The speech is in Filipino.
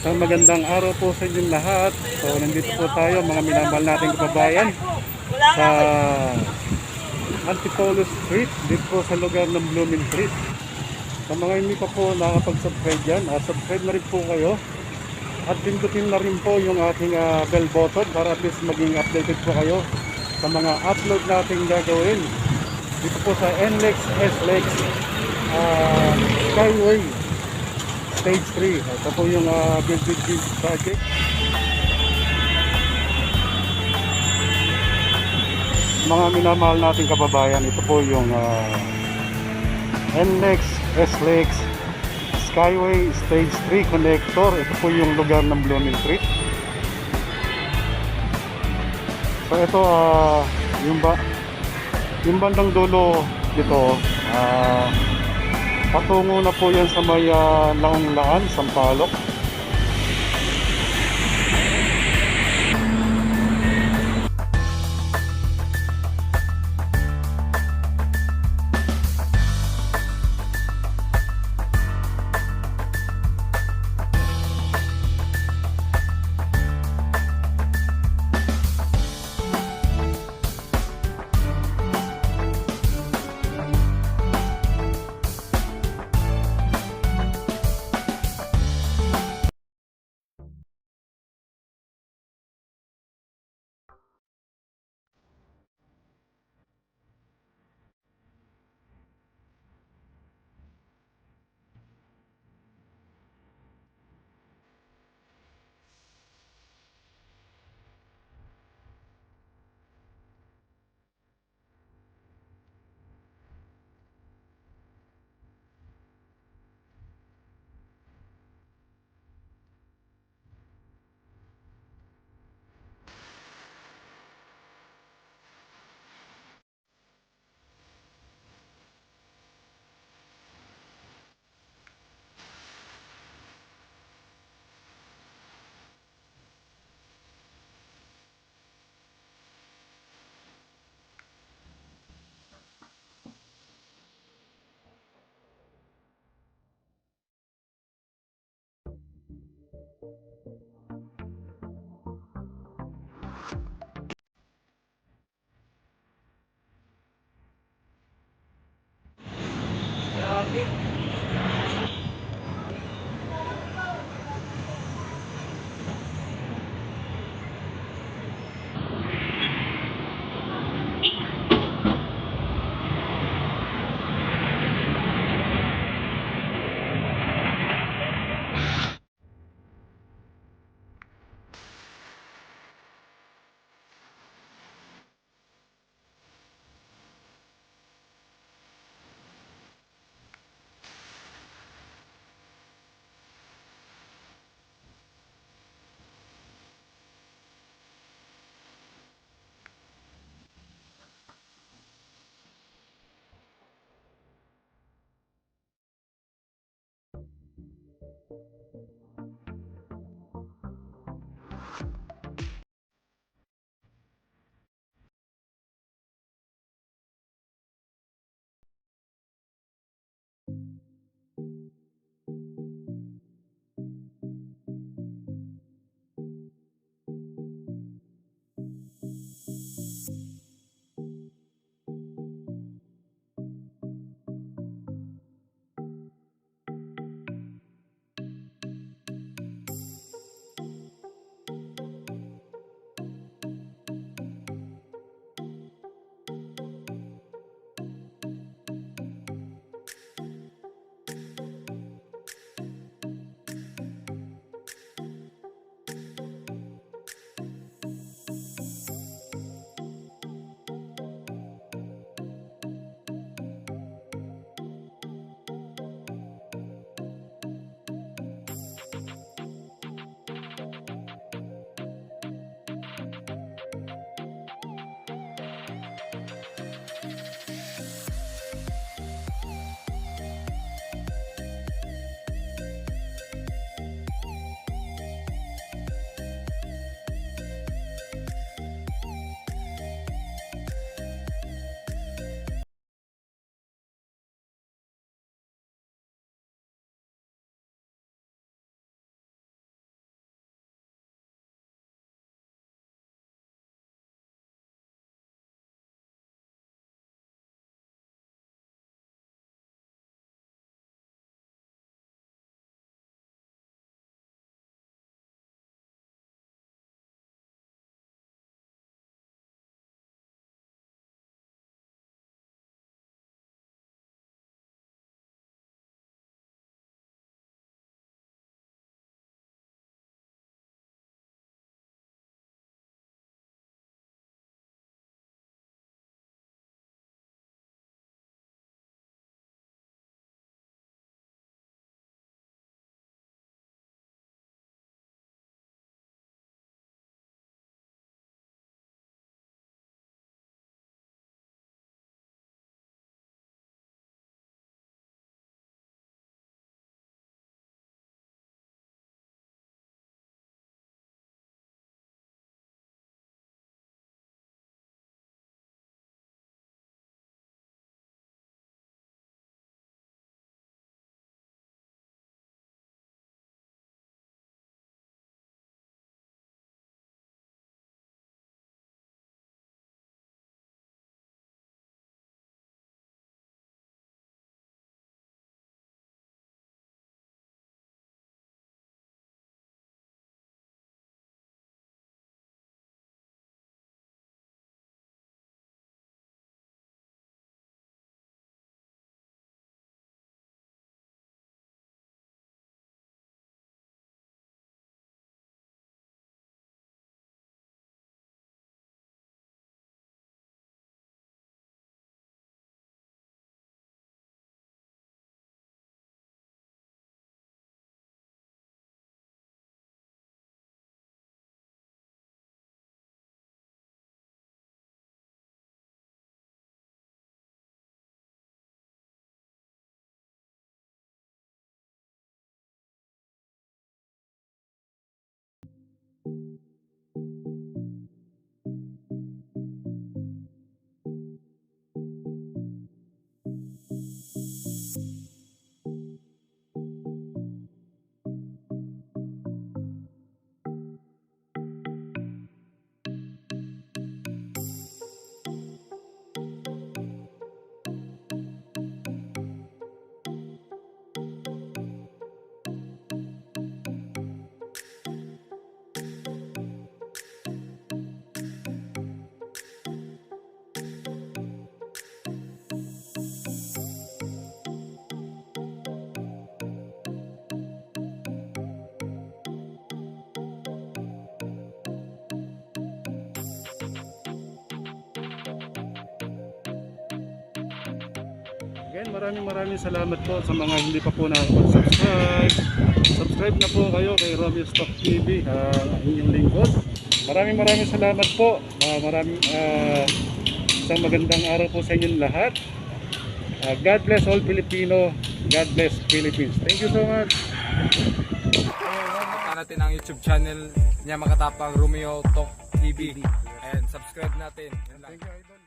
Isang magandang araw po sa inyong lahat. So nandito po tayo mga minamahal nating kababayan sa Antipolo Street, dito po sa lugar ng Blooming Street. Sa mga hindi pa po nakapag-subscribe dyan, subscribe na rin po kayo. At pindutin na rin po yung ating bell button para at least maging updated po kayo sa mga upload nating gagawin. Dito po sa NLEX, SLEX, Skyway Stage 3. Ito po yung build project. Mga minamahal nating kababayan, ito po yung NLEX, SLEX, Skyway Stage 3 Connector. Ito po yung lugar ng Blooming Street. So ito yung bandang dulo dito, patungo na po yan sa may Laong-Laan, Sampaloc. Again, maraming salamat po sa mga hindi pa po nakapag-subscribe. Subscribe na po kayo kay Romeo Stock TV, inyong lingkod. Maraming salamat po. Isang magandang araw po sa inyong lahat. God bless all Filipino. God bless Philippines. Thank you so much. Punta natin ang YouTube channel niya, Makatapang Romeo Talk TV. And subscribe natin. Yun lang. Thank you, Idol.